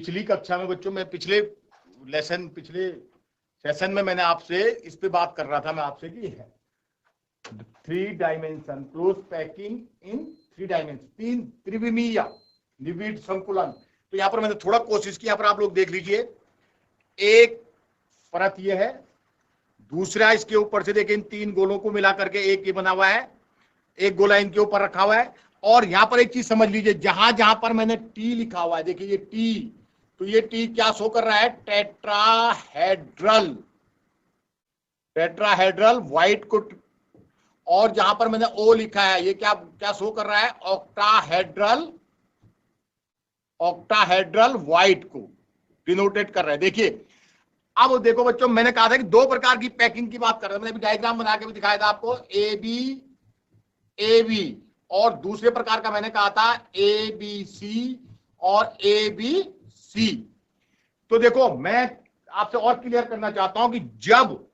पिछली कक्षा में बच्चों, मैं पिछले सेशन में मैंने आपसे इस पे बात कर रहा था मैं आपसे कि है 3 dimension close packing in 3 dimension, 3 त्रिविमीय निविड संकुलन। तो यहाँ पर मैंने थोड़ा कोशिश की, यहाँ पर आप लोग देख लीजिए, एक परत ये है, दूसरा इसके ऊपर से देखिए इन 3 गोलों को मिला करके एक ये बना हुआ है, एक गोला इनके ऊपर रखा हुआ है। और यहां पर एक चीज समझ लीजिए, जहां जहां पर मैंने टी लिखा हुआ है, देखिए ये टी, तो ये टी क्या शो कर रहा है, टेट्राहेड्रल व्हाइट को, और जहां पर मैंने ओ लिखा है ये क्या क्या शो कर रहा है, ऑक्टाहेड्रल व्हाइट को डिनोटेट कर रहा है। देखिए अब देखो बच्चों, मैंने कहा था कि 2 प्रकार की पैकिंग की बात कर रहा था, मैंने अभी डायग्राम बना के भी दिखाया था आपको, ए बी, और दूसरे प्रकार का मैंने कहा था ABC और ABC। तो देखो मैं आपसे और क्लियर करना चाहता हूं कि जब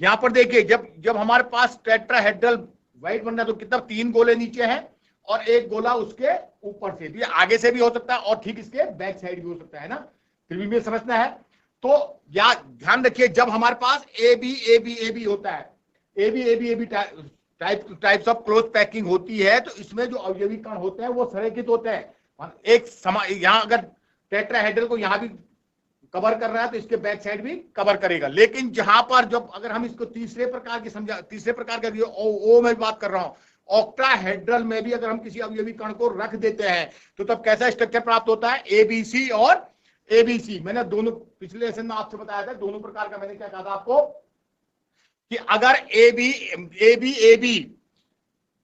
यहां पर देखिए, जब हमारे पास टेट्राहेड्रल व्हाइट बनना है तो कितना 3 गोले नीचे हैं और एक गोला उसके ऊपर से, ये आगे से भी हो सकता है और ठीक इसके बैक साइड भी हो सकता है ना, त्रिविमीय समझना है। तो या ध्यान रखिए, जब हमारे पास AB होता है, AB types of close packing होती है, तो इसमें जो अवयवी कण होते हैं वो संरेखित होते हैं। एक यहां अगर टेट्राहेड्रल को यहां भी कवर कर रहा है तो इसके बैक साइड भी कवर करेगा। लेकिन जहां पर जब अगर हम इसको तीसरे प्रकार का ओ मैं बात कर रहा हूं, ऑक्टाहेड्रल में भी अगर हम किसी अवयवी कण को रख देते हैं तो तब कैसा स्ट्रक्चर प्राप्त होता है, ABC और ABC। मैंने दोनों पिछले लेसन में आपसे बताया था, दोनों प्रकार का मैंने क्या कहा था आपको कि अगर AB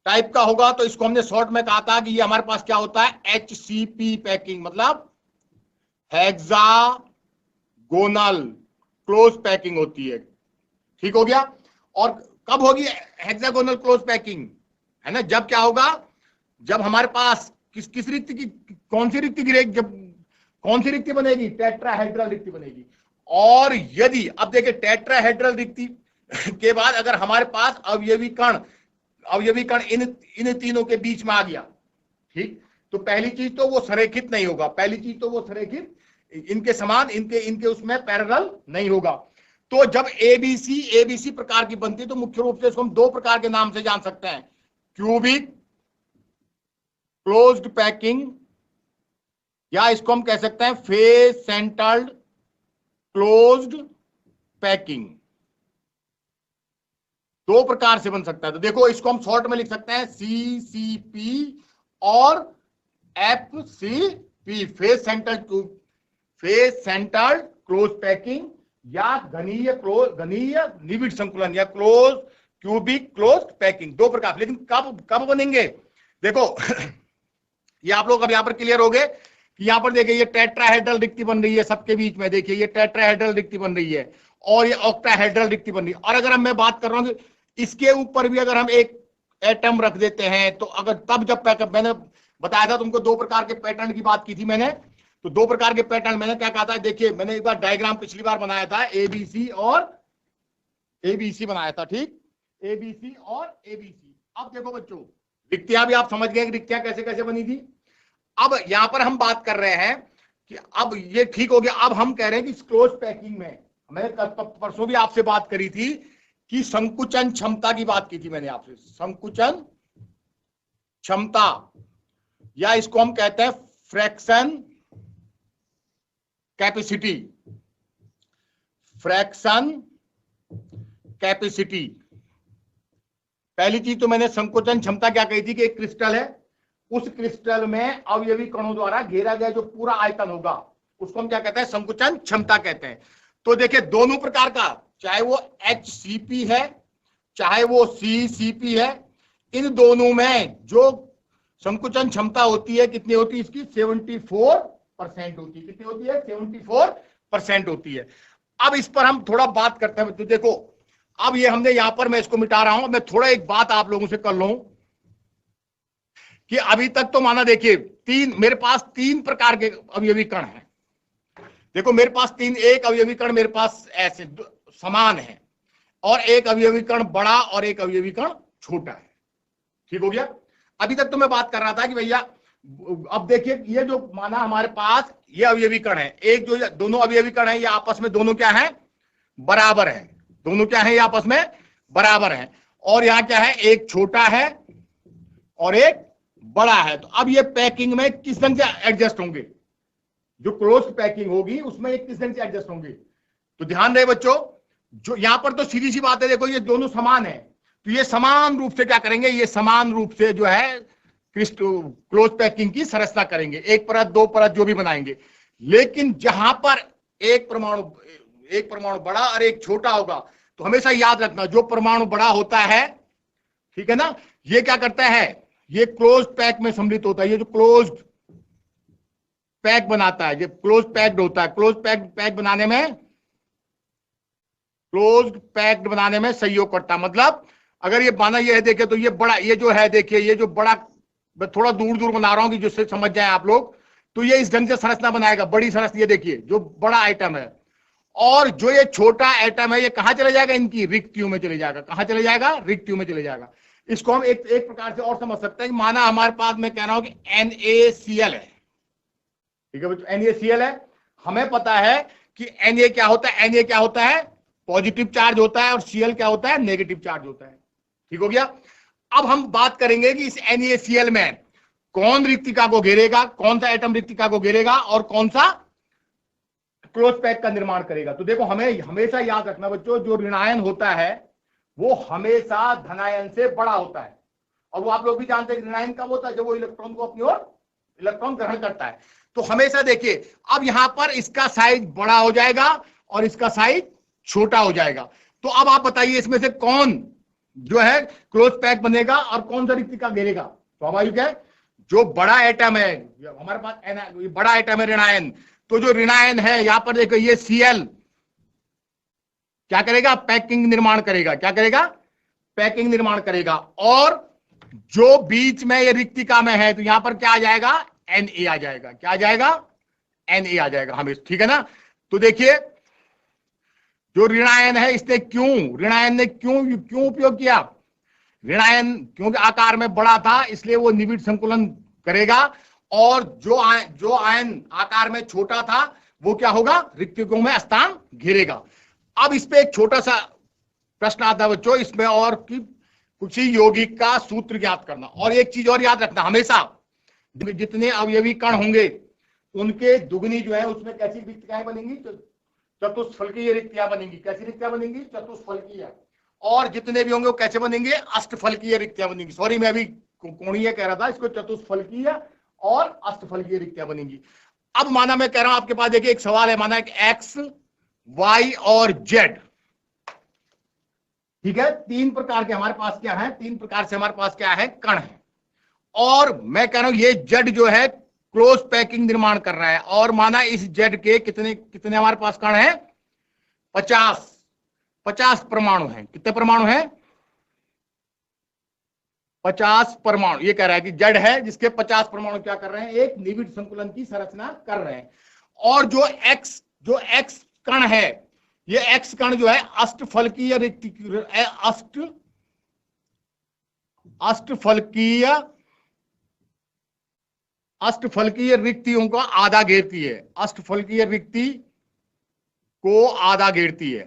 टाइप का होगा तो इसको हमने शॉर्ट में कहा था कि ये हमारे पास क्या होता है, HCP पैकिंग, मतलब हेक्सागोनल क्लोज पैकिंग होती है। ठीक हो गया। और कब होगी हेक्सागोनल क्लोज पैकिंग, है ना, जब क्या होगा, जब हमारे पास किस रिक्ति की, कौन सी रिक्ति बनेगी, टेट्राहेड्रल रिक्ति बनेगी। और यदि अब देखिए टेट्राहेड्रल रिक्ति के बाद अगर हमारे पास अवयवी कण इन तीनों के बीच में आ गया, ठीक, तो पहली चीज तो वो संरेखित नहीं होगा, इनके समान, इनके उसमें पैरेलल नहीं होगा। तो जब ABC प्रकार की बनती है तो मुख्य रूप से इसको हम 2 प्रकार के नाम से जान सकते हैं, क्यूबिक क्लोज्ड पैकिंग, या इसको हम कह सकते हैं फेस सेंटर्ड क्लोज्ड पैकिंग। 2 प्रकार से बन सकता है। तो देखो इसको हम शॉर्ट में लिख सकते हैं CCP और FCP, face centred close packing, या घनीय निविड संकुलन, या क्यूबिक क्लोज पैकिंग। 2 प्रकार। लेकिन कब बनेंगे, देखो ये आप लोग अब यहां पर क्लियर हो गए कि यहां पर देखिए ये टेट्राहेड्रल रिक्ति बन रही है सबके बीच में, देखिए ये टेट्राहेड्रल रिक्ति बन रही है और ये ऑक्टाहेड्रल रिक्ति बन रही है। और अगर मैं बात कर रहा हूं इसके ऊपर भी अगर हम एक एटम रख देते हैं तो अगर तब जब पैकअप, मैंने बताया था तुमको 2 प्रकार के पैटर्न की बात की थी मैंने, तो 2 प्रकार के पैटर्न मैंने क्या कहा था, देखिए मैंने एक बार डायग्राम पिछली बार बनाया था, ABC और ABC बनाया था, ठीक, ABC और ABC। अब देखो बच्चों, रिक्तियां भी आप समझ गए रिक्तियां कैसे कैसे बनी थी। अब यहां पर हम बात कर रहे हैं कि अब ये ठीक हो गया, अब हम कह रहे हैं कि क्लोज पैकिंग में, मैंने परसों भी आपसे बात करी थी कि संकुचन क्षमता की बात की थी मैंने आपसे, संकुचन क्षमता, या इसको हम कहते हैं फ्रैक्शन कैपेसिटी। पहली चीज तो मैंने संकुचन क्षमता क्या कही थी कि एक क्रिस्टल है, उस क्रिस्टल में अवयवी कणों द्वारा घेरा गया जो पूरा आयतन होगा उसको हम क्या कहते हैं, संकुचन क्षमता कहते हैं। तो देखिए दोनों प्रकार का, चाहे वो HCP है चाहे वो CCP है, इन दोनों में जो संकुचन क्षमता होती है कितनी होती है इसकी, 74% होती है। कितनी होती है, 74% होती है। अब इस पर हम थोड़ा बात करते हैं। तो देखो अब ये हमने यहां पर, मैं इसको मिटा रहा हूं, मैं थोड़ा एक बात आप लोगों से कर लूं कि अभी तक तो माना देखिए मेरे पास 3 प्रकार के अवयवी कण हैं। देखो मेरे पास एक अवयवी कण मेरे पास ऐसे समान है और एक अवयवी कण बड़ा और एक अवयवी कण छोटा है। ठीक हो गया। अभी तक तो मैं बात कर रहा था कि भैया अब देखिए ये जो माना हमारे पास ये अवयवी कण है, एक जो दोनों अवयवी कण है ये आपस में दोनों क्या है, बराबर है। दोनों क्या है, ये आपस में बराबर है। और यहां क्या है, एक छोटा है और एक बड़ा है। तो अब ये पैकिंग में किस ढंग से एडजस्ट होंगे, जो क्लोज पैकिंग होगी उसमें ये किस ढंग से एडजस्ट होंगे। तो ध्यान रहे बच्चों, जो यहां पर तो सीधी सी बात है, देखो ये दोनों समान है, तो ये समान रूप से क्या करेंगे, ये समान रूप से जो है क्लोज पैकिंग की संरचना करेंगे, एक परत दो परत जो भी बनाएंगे। लेकिन जहां पर एक परमाणु बड़ा और एक छोटा होगा, तो हमेशा याद रखना जो परमाणु बड़ा होता है, ठीक है ना, ये क्या करता है, ये क्लोज पैक में सम्मिलित होता है। ये जो क्लोज पैक बनाता है, ये क्लोज पैक्ड होता है, क्लोज पैक्ड बनाने में सहयोग करता है। मतलब अगर ये माना ये है, देखिए तो ये बड़ा, ये जो है देखिए, ये जो बड़ा, मैं थोड़ा दूर दूर बना रहा हूं कि जिससे समझ जाए आप लोग, तो ये इस ढंग से संरचना बनाएगा, बड़ी संरचना। ये देखिए जो बड़ा आइटम है, और जो ये छोटा आइटम है ये कहां चले जाएगा, इनकी रिक्तियों में चले जाएगा। कहां चले जाएगा, रिक्तियों में चले जाएगा। इसको हम एक प्रकार से और समझ सकते हैं कि माना हमारे पास, मैं कह रहा हूं कि NaCl है, ठीक है बच्चों, NaCl है। हमें पता है कि Na क्या होता है, Na क्या होता है, पॉजिटिव चार्ज होता है, और Cl क्या होता है, नेगेटिव चार्ज होता है। ठीक हो गया। अब हम बात करेंगे कि इस NaCl में कौन रिक्तिका को घेरेगा, कौन सा एटम रिक्तिका को घेरेगा और कौन सा क्लोज पैक का निर्माण करेगा। तो देखो हमें हमेशा याद रखना बच्चों, जो ऋणायन होता है वो हमेशा धनायन से बड़ा होता है। और वो आप लोग भी जानते हैं ऋणायन कब होता है, जब वो इलेक्ट्रॉन को अपनी ओर इलेक्ट्रॉन ग्रहण करता है। तो हमेशा देखिए, अब यहां पर इसका साइज बड़ा हो जाएगा और इसका साइज छोटा हो जाएगा। तो अब आप बताइए इसमें से कौन जो है क्लोज पैक बनेगा और कौन सा रिक्तिका घेरेगा। स्वाभाविक है जो बड़ा एटम है, हमारे पास बड़ा एटम है ऋणायन, तो जो ऋणायन है यहां पर देखो ये Cl क्या करेगा, पैकिंग निर्माण करेगा। क्या करेगा, पैकिंग निर्माण करेगा। और जो बीच में ये रिक्तिका में है, तो यहां पर क्या आ जाएगा, Na आ जाएगा। क्या आ जाएगा, Na आ जाएगा हमें, ठीक है ना। तो देखिए जो ऋणायन है, इसने ऋणायन ने क्यों उपयोग किया, ऋणायन क्योंकि आकार में बड़ा था इसलिए वो निबिड़ संकुलन करेगा, और जो आयन आकार में छोटा था वो क्या होगा, रिक्तिकों में स्थान घेरेगा। अब इस पे एक छोटा सा प्रश्न आता है बच्चों, इसमें और कि कुछ ही यौगिक का सूत्र ज्ञात करना। और एक चीज और याद रखना, हमेशा जितने अवयवी कण होंगे उनके दुगनी जो है उसमें कैसी रिक्तिकाएं बनेंगी, चतुष्फलकीय रिक्तियां बनेंगी। कैसी रिक्तियां बनेंगी, चतुष्फलकीय। और जितने भी होंगे वो कैसे बनेंगे, अष्टफलकीय रिक्तियां बनेंगी। सॉरी मैं अभी कोणीय कह रहा था, इसको चतुष्फलकीय और अष्टफलकीय रिक्तियां बनेंगी। अब माना मैं कह रहा हूं आपके पास, देखिए एक सवाल है, माना कि X, Y और Z, ठीक है, तीन प्रकार के हमारे पास क्या है, तीन प्रकार से हमारे पास क्या है, कण है। और मैं कह रहा हूं ये Z जो है क्लोज पैकिंग निर्माण कर रहा है, और माना इस Z के कितने हमारे पास कण है, 50 परमाणु हैं। कितने परमाणु हैं, 50 परमाणु। ये कह रहा है कि Z है जिसके 50 परमाणु क्या कर रहे हैं, एक निबिड़ संकुलन की संरचना कर रहे हैं। और जो X कण है, ये X कण जो है अष्टफलकीय रिक्तियों को आधा घेरती है। अष्टफलकीय रिक्ति को आधा घेरती है।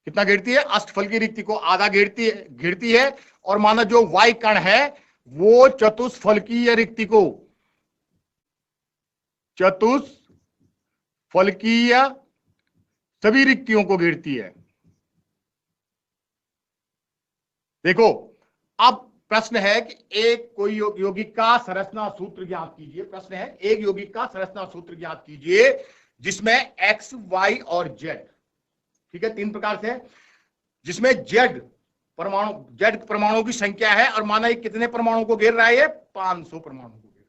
कितना घेरती है, अष्टफलकीय रिक्ति को आधा घेरती है। और माना जो Y कण है वो चतुष्फलकीय रिक्ति को, चतुष्फलकीय सभी रिक्तियों को घेरती है। देखो अब प्रश्न है कि एक कोई यौगिक का संरचना सूत्र ज्ञात कीजिए। प्रश्न है एक यौगिक का संरचना सूत्र ज्ञात कीजिए जिसमें X, Y और Z, ठीक है, तीन प्रकार से, जिसमें Z परमाणु की संख्या है। और माना ये कितने परमाणु को घेर रहा है, ये 500 परमाणु को घेर।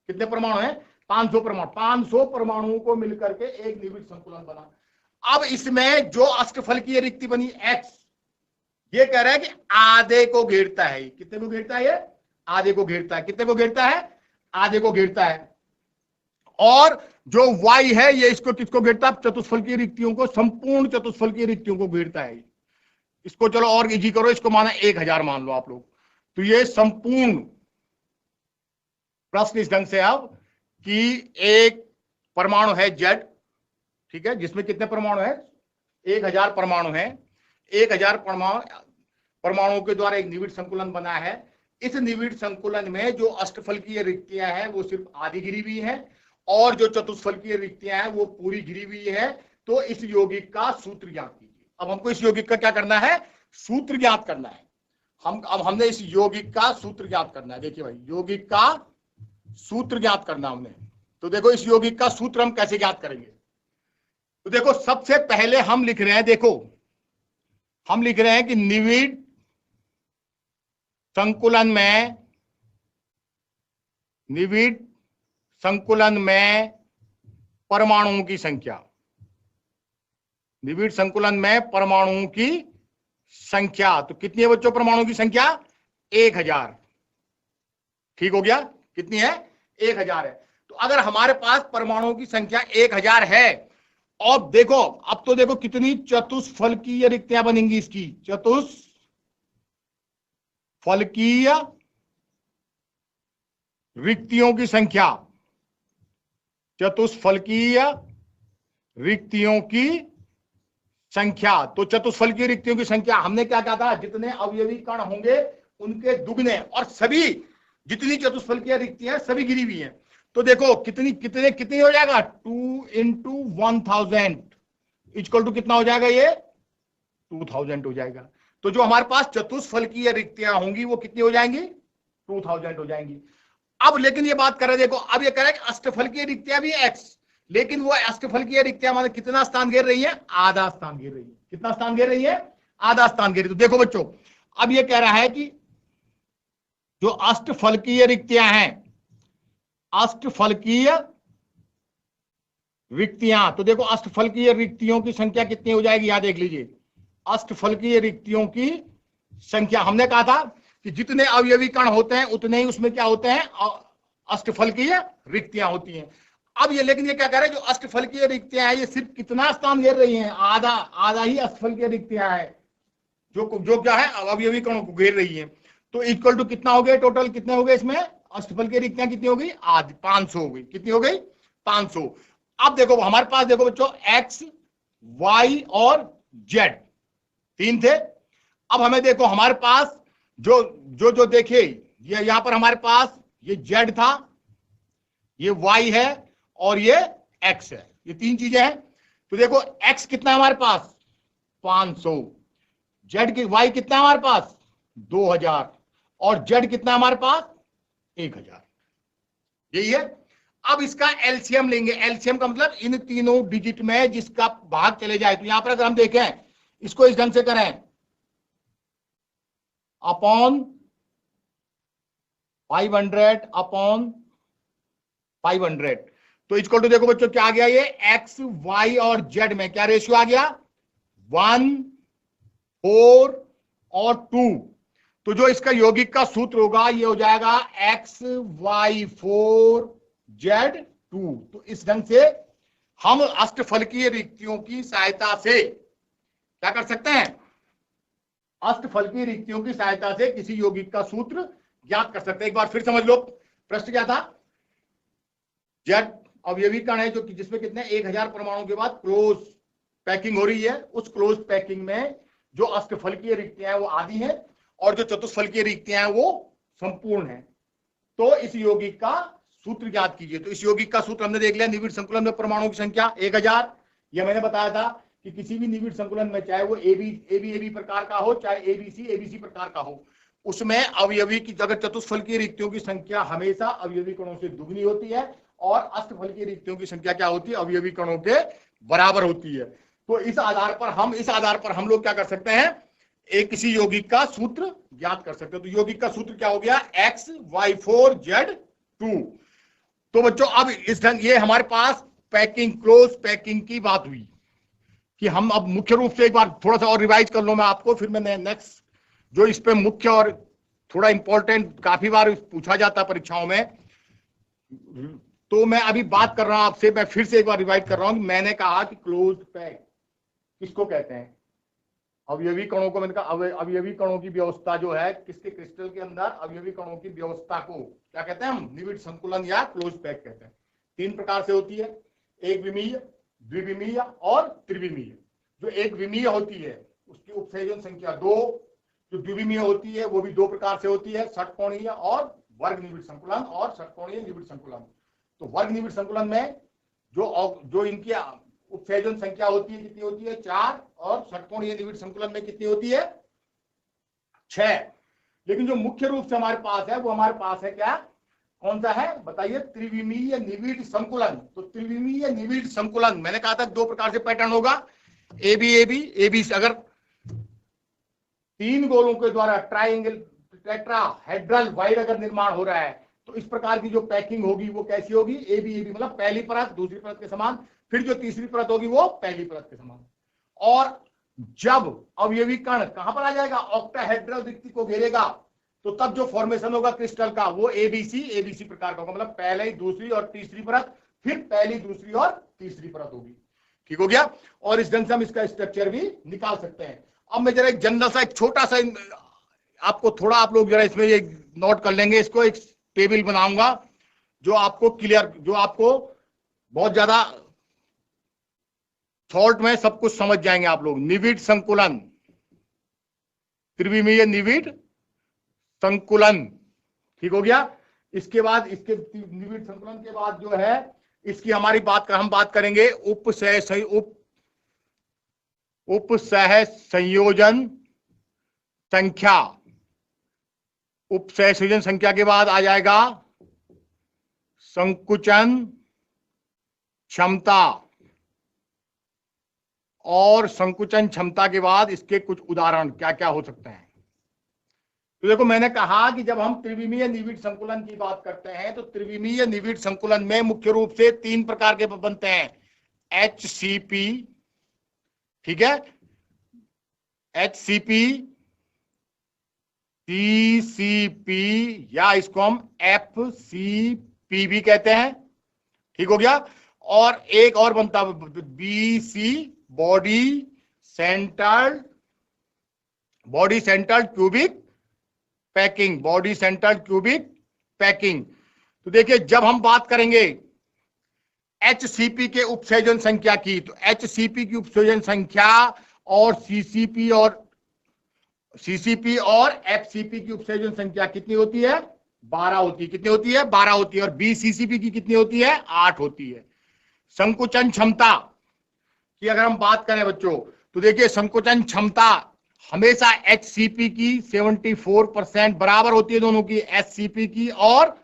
कितने परमाणु है, 500 परमाणु। 500 परमाणुओं को मिलकर के एक निबिड़ संकुलन बना। अब इसमें जो अष्टफलकीय रिक्ति बनी X, ये कह रहा है कि आधे को घेरता है। कितने को घेरता है, ये आधे को घेरता है। कितने को घेरता है, आधे को घेरता है। और जो Y है ये इसको किसको घेरता है, चतुष्फलकीय रिक्तियों को, संपूर्ण चतुष्फलकीय रिक्तियों को घेरता है। इसको चलो और इजी करो, इसको माना 1000 मान लो आप लोग, तो ये संपूर्ण प्रश्न इस ढंग से अब कि एक परमाणु है जेड, ठीक है, जिसमें कितने परमाणु है, 1000 परमाणु है। 1000 परमाणुओं के द्वारा एक निविड़ संकुलन बना है। इस निविड़ संकुलन में जो अष्टफलकीय रिक्तियां हैं वो सिर्फ आधी घिरी हुई है, और जो चतुष्फलकीय रिक्तियां हैं वो पूरी घिरी हुई है। तो इस यौगिक का सूत्र ज्ञात कीजिए। अब हमको इस यौगिक का क्या करना है, सूत्र ज्ञात करना है। हमने इस यौगिक का सूत्र ज्ञात करना है। देखिए भाई, यौगिक का सूत्र ज्ञात करना हमने। तो देखो इस यौगिक का सूत्र हम कैसे ज्ञात करेंगे। तो देखो सबसे पहले हम लिख रहे हैं, देखो हम लिख रहे हैं कि निविड़ संकुलन में परमाणुओं की संख्या, निविड़ संकुलन में परमाणुओं की संख्या, तो कितनी है बच्चों परमाणुओं की संख्या, 1000। ठीक हो गया, कितनी है, 1000 है। तो अगर हमारे पास परमाणुओं की संख्या 1000 है, और देखो अब तो देखो कितनी चतुष्फलकीय रिक्तियां बनेंगी इसकी, चतुष्फलकीय रिक्तियों की संख्या, चतुष्फलकीय रिक्तियों की संख्या। तो चतुष्फलकीय रिक्तियों की संख्या हमने क्या कहा था, जितने अवयवी कण होंगे उनके दुगने, और सभी जितनी चतुष्फलकीय रिक्तियां सभी गिरी हुई हैं। तो देखो कितनी हो जाएगा, 2 × 1000 इक्वल टू कितना हो जाएगा, ये 2000 हो जाएगा। तो जो हमारे पास चतुष्फलकीय रिक्तियां होंगी वो कितनी हो जाएंगी, 2000 हो जाएंगी। अब लेकिन ये बात कर रहे हैं, देखो अब ये कह रहा है कि अष्टफलकीय रिक्तियां भी x, लेकिन वो अष्टफलकीय रिक्तियां मतलब कितना स्थान घेर रही है, आधा स्थान घेर रही है। कितना स्थान घेर रही है, आधा स्थान घेर रही है। तो देखो बच्चों अब ये कह रहा है कि जो अष्टफलकीय रिक्तियां हैं, अष्टफलकीय रिक्तियां, तो देखो अष्टफलकीय रिक्तियों की संख्या कितनी हो जाएगी, यहां देख लीजिए। अष्टफलकीय रिक्तियों की संख्या, हमने कहा था कि जितने अवयवी कण होते हैं उतने ही उसमें क्या होते हैं, अष्टफलकीय रिक्तियां होती हैं। अब ये लेकिन ये क्या कह रहे हैं, जो अष्टफलकीय रिक्तियां हैं ये सिर्फ कितना स्थान घेर रही हैं, आधा ही अष्टफलकीय रिक्तियां हैं जो क्या है, अवयवी कणों को घेर रही हैं। तो इक्वल टू कितना हो गया, टोटल कितने हो गए इसमें, अष्टफलकीय रिक्तियां कितनी हो गई, आधी, 500 हो गई। कितनी हो गई, 500। अब देखो हमारे पास देखो बच्चों x, y और z 3 थे। अब हमें देखो हमारे पास जो देखिए, ये यहां पर हमारे पास ये z था, ये y है और ये x है, ये 3 चीजें हैं। तो देखो x कितना है हमारे पास, 500, z की y कितना है हमारे पास, 2000, और z कितना है हमारे पास, 1000। यही है। अब इसका एलसीएम लेंगे। एलसीएम का मतलब इन तीनों डिजिट में जिसका भाग चले जाए। तो यहां पर अगर हम देखें इसको इस ढंग से करें, अपॉन 500 अपॉन 500, तो इक्वल टू देखो बच्चों क्या आ गया, ये एक्स वाई और जेड में क्या रेशियो आ गया, 1, 4 और 2। तो जो इसका यौगिक का सूत्र होगा ये हो जाएगा XY4Z2। तो इस ढंग से हम अष्टफलकीय रिक्तियों की सहायता से क्या कर सकते हैं, अष्टफलकीय रिक्तियों की सहायता से किसी यौगिक का सूत्र ज्ञात कर सकते हैं। एक बार फिर समझ लो, प्रश्न क्या था, जेड अवयवी कण है जो कि जिसमें कितने 1000 परमाणु के बाद क्लोज पैकिंग हो रही है। उस क्लोज पैकिंग में जो अष्टफलकीय रिक्तियां हैं वो आधी हैं और जो चतुष्फलकीय रिक्तियां हैं वो संपूर्ण है। तो इस यौगिक का सूत्र ज्ञात कीजिए। तो इस यौगिक का सूत्र हमने देख लिया, निविड़ संकुलन में परमाणुओं की संख्या 1000। यह मैंने बताया था कि किसी भी निविड़ संकुलन में चाहे वो एबी प्रकार का हो चाहे एबीसी प्रकार का हो, उसमें अवयवी की अगर चतुष्फलकीय रिक्तियों की संख्या हमेशा अवयवी कणों से दुगनी होती है और अष्टफलकीय रिक्तियों की संख्या क्या होती है, अवयवी कणों के बराबर होती है। तो इस आधार पर हम लोग क्या कर सकते हैं, एक किसी यौगिक का सूत्र ज्ञात कर सकते हैं। तो यौगिक का सूत्र क्या हो गया, XY4Z2। तो बच्चों अब इस ढंग ये हमारे पास पैकिंग, क्लोज पैकिंग की बात हुई कि हम अब मुख्य रूप से एक बार थोड़ा सा और रिवाइज कर लो मैं आपको, फिर मैं नेक्स्ट जो इस पे मुख्य और थोड़ा इंपॉर्टेंट काफी बार पूछा जाता है परीक्षाओं में, तो मैं अभी बात कर रहा हूं आपसे, मैं फिर से एक बार रिवाइज कर रहा हूं कि मैंने कहा कि क्लोज पैक किसको कहते हैं, अवयवी कणों को मैंने कहा अवयवी कणों की व्यवस्था जो है किसके क्रिस्टल के अंदर अवयवी कणों की व्यवस्था को क्या कहते हैं हम निविड संकुलन या क्लोज पैक कहते हैं। 3 प्रकार से होती है, एक विमीय, द्विविमीय और त्रिविमीय। जो एक विमीय होती है उसकी उपसंयोजन संख्या 2, जो द्विविमीय होती है वो भी 2 प्रकार से होती है, षटकोणीय और वर्ग निविड संकुलन और षटकोणीय निविड संकुलन। तो वर्ग निविड संकुलन में जो इनकी उपसंयोजन संख्या होती है कितनी होती है 4, और षटकोणीय निविड संकुलन में कितनी होती है 6। लेकिन जो मुख्य रूप से हमारे पास है वो हमारे पास है क्या, कौन सा है बताइए, त्रिविमीय निविड संकुलन। तो त्रिविमीय निविड संकुलन मैंने कहा था 2 प्रकार से पैटर्न होगा, ए बी अगर 3 गोलों के द्वारा ट्राइंगल टेट्राहेड्रल वाइड अगर निर्माण हो रहा है तो इस प्रकार की जो पैकिंग होगी वो कैसी होगी, ए बी मतलब पहली परत दूसरी परत के समान, फिर जो तीसरी परत होगी वो पहली परत के समान। और जब अवयवी कण कहां पर आ जाएगा, ऑक्टाहेड्रल रिक्ति को घेरेगा, तो तब जो फॉर्मेशन होगा क्रिस्टल का वो एबीसी प्रकार का होगा, मतलब पहले दूसरी और तीसरी परत, फिर पहली दूसरी और तीसरी परत होगी। ठीक हो गया। और इस ढंग से हम इसका स्ट्रक्चर भी निकाल सकते हैं। अब मैं जरा एक जनरल सा एक छोटा सा आपको थोड़ा आप लोग जरा इसमें एक नोट कर लेंगे, इसको एक टेबल बनाऊंगा जो आपको क्लियर, जो आपको बहुत ज्यादा शॉर्ट में सब कुछ समझ जाएंगे आप लोग। निविड संकुलन, त्रिविमीय निविड संकुलन, ठीक हो गया। इसके बाद इसके निविड संकुलन के बाद जो है इसकी हमारी हम बात करेंगे उपसह संयोजन संख्या। उपसह संयोजन संख्या के बाद आ जाएगा संकुचन क्षमता, और संकुचन क्षमता के बाद इसके कुछ उदाहरण क्या क्या हो सकते हैं। तो देखो मैंने कहा कि जब हम त्रिविमीय निविड संकुलन की बात करते हैं तो त्रिविमीय निविड संकुलन में मुख्य रूप से 3 प्रकार के बनते हैं, HCP, ठीक है, HCP, CCP या इसको हम FCP भी कहते हैं, ठीक हो गया। और एक और बनता है BC, body centred cubic packing, body centred cubic packing. तो देखिए जब हम बात करेंगे HCP के उपसंयोजन संख्या की, तो HCP की उपसंयोजन संख्या और CCP और FCP की उपसंयोजन संख्या कितनी होती है, 12 होती है। कितनी होती है, 12 होती है। और BCCP की कितनी होती है, 8 होती है। संकुचन क्षमता की अगर हम बात करें बच्चों, तो देखिए संकुचन क्षमता हमेशा HCP की 74% बराबर होती है, दोनों की, HCP की और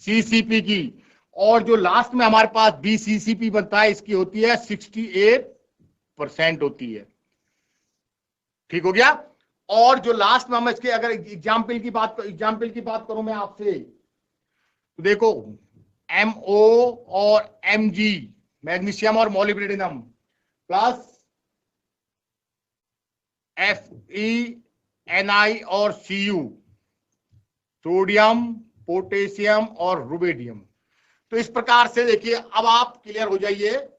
CCP की। और जो लास्ट में हमारे पास BCCP बनता है इसकी होती है 68% होती है, ठीक हो गया। और जो लास्ट में हम इसके अगर एग्जाम्पल की बात करूं मैं आपसे, तो देखो MO और Mg, मैग्नीशियम और मोलिब्डेनम, प्लस Fe, Ni और Cu, सोडियम, पोटेशियम और रुबिडियम। तो इस प्रकार से देखिए अब आप क्लियर हो जाइए,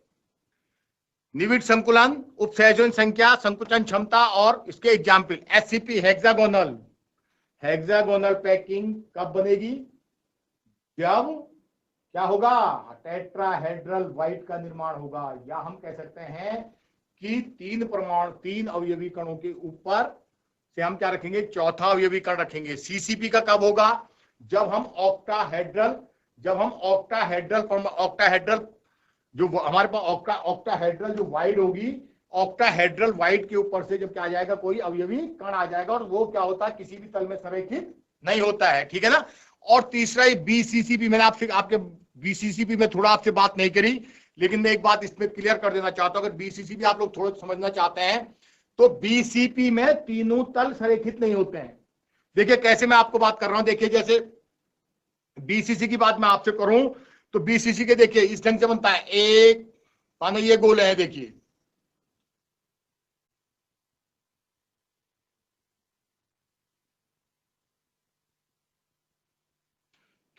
निविड संकुलन, उपसंयोजन संख्या, संकुचन क्षमता और इसके एग्जाम्पल। HCP हेक्सागोनल पैकिंग कब बनेगी, जब क्या होगा, टेट्राहेड्रल वाइट का निर्माण होगा, या हम कह सकते हैं कि 3 अवयवी कणों के ऊपर से हम क्या रखेंगे, चौथा अवयवी कण रखेंगे। CCP का कब होगा, जब हम ऑक्टाहेड्रल जो हमारे पास ऑक्टाहेड्रल जो वाइड होगी, ऑक्टाहेड्रल वाइड के ऊपर से जब क्या आ जाएगा, कोई अवयवी कण आ जाएगा, और वो क्या होता है, किसी भी तल में संरेखित नहीं होता है, ठीक है ना। और तीसरा ही BCCP, मैंने आपके BCCP में थोड़ा आपसे बात नहीं करी, लेकिन मैं एक बात इसमें क्लियर कर देना चाहता हूं। अगर BCCP आप लोग थोड़ा समझना चाहते हैं तो BCP में तीनों तल संरेखित नहीं होते हैं। देखिए कैसे मैं आपको बात कर रहा हूं, देखिए जैसे BCC की बात मैं आपसे करूं तो BCC के देखिए इस ढंग से बनता है, एक मानो ये गोल है, देखिए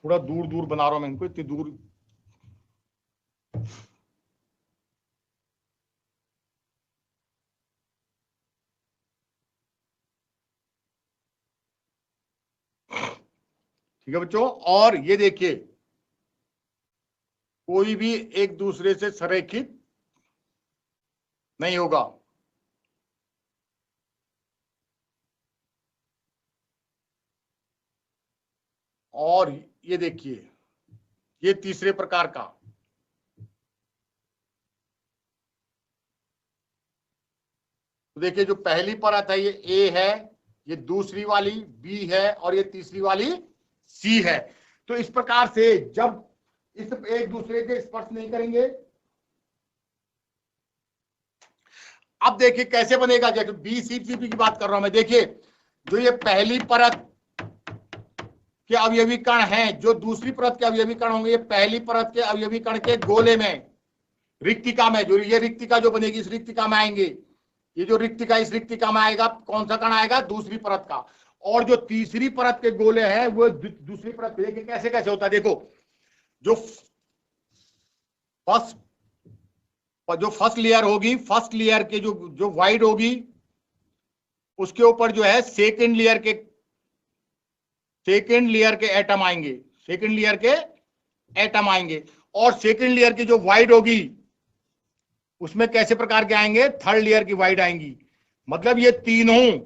थोड़ा दूर दूर बना रहा हूं मैं इनको, इतनी दूर ठीक है बच्चों। और ये देखिए कोई भी एक दूसरे से संरेखित नहीं होगा। और ये देखिए ये तीसरे प्रकार का, तो देखिए जो पहली परत है ये ए है, ये दूसरी वाली बी है और ये तीसरी वाली सी है। तो इस प्रकार से जब इस एक दूसरे के स्पर्श नहीं करेंगे, अब देखिए कैसे बनेगा। जैसे बी सी सी की बात कर रहा हूं मैं, देखिए जो ये पहली परत के अवयवी कण हैं, जो दूसरी परत के अवयवी कण होंगे, ये पहली परत के अवयवी कण के गोले में रिक्तिका में, जो ये रिक्तिका जो बनेगी इस रिक्तिका में आएंगे, ये जो रिक्तिका इस रिक्तिका में आएगा, कौन सा कण आएगा, दूसरी परत का। और जो तीसरी परत के गोले हैं वो दूसरी परत, देखिए कैसे कैसे होता है। देखो जो फर्स्ट लेयर होगी, फर्स्ट लेयर के जो वाइड होगी उसके ऊपर जो है सेकेंड लेयर के एटम आएंगे, सेकेंड लेयर के एटम आएंगे। और सेकेंड लेयर की जो वाइड होगी उसमें कैसे प्रकार के आएंगे, थर्ड लेयर की वाइड आएंगी। मतलब ये तीनों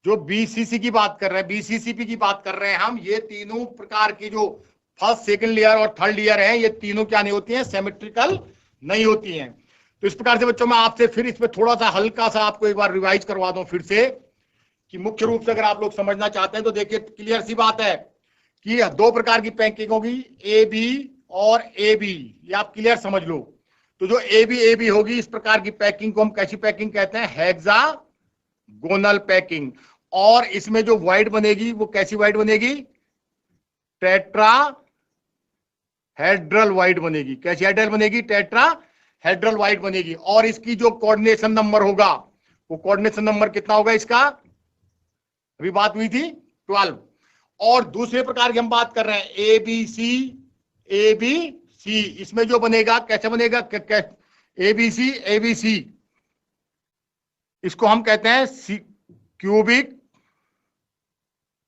जो बीसीसी की बात कर रहे हैं, बीसीसीपी की बात कर रहे हैं हम, ये तीनों प्रकार की जो फर्स्ट सेकंड लेयर और थर्ड लेयर है, ये तीनों क्या नहीं होती हैं, सिमेट्रिकल नहीं होती हैं। तो इस प्रकार से बच्चों मैं आपसे फिर इसमें थोड़ा सा हल्का सा आपको एक बार रिवाइज करवा दूं फिर से, कि मुख्य रूप से अगर आप लोग समझना चाहते हैं तो देखिए क्लियर सी बात है कि दो प्रकार की पैकिंग होगी, ए बी और ए बी, ये आप क्लियर समझ लो। तो जो ए बी होगी, इस प्रकार की पैकिंग को हम कैसी पैकिंग कहते हैं, हेक्सागोनल पैकिंग। और इसमें जो वाइड बनेगी वो कैसी वाइड बनेगी, टेट्रा हेड्रल वाइड बनेगी। कैसी हेड्रल बनेगी, टेट्रा हेड्रल वाइड बनेगी। और इसकी जो कोऑर्डिनेशन नंबर होगा, वो कोऑर्डिनेशन नंबर कितना होगा इसका, अभी बात हुई थी 12। और दूसरे प्रकार की हम बात कर रहे हैं ए बी सी, इसमें जो बनेगा कैसे बनेगा, ए बी सी, इसको हम कहते हैं क्यूबिक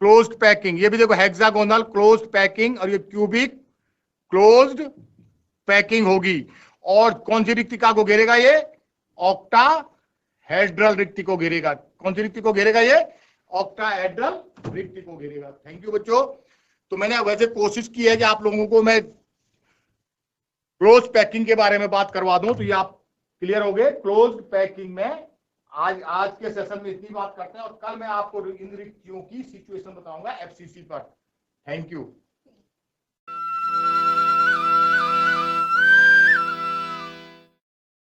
क्लोज्ड पैकिंग। ये भी देखो हेक्सागोनल क्लोज्ड पैकिंग और ये क्यूबिक क्लोज्ड पैकिंग होगी। और कौन सी रिक्तिका को घेरेगा, ये ऑक्टाहेड्रल रिक्ति को घेरेगा। कौन सी रिक्ति को घेरेगा, ये ऑक्टाहेड्रल रिक्ति को घेरेगा। थैंक यू बच्चों। तो मैंने वैसे कोशिश की है कि आप लोगों को मैं क्लोज पैकिंग के बारे में बात करवा दूं, तो ये आप क्लियर हो गए। क्लोज्ड पैकिंग में आज के सेशन में इतनी बात करते हैं, और कल मैं आपको इन रिक्तियों की सिचुएशन बताऊंगा एफसीसी पर। Thank you.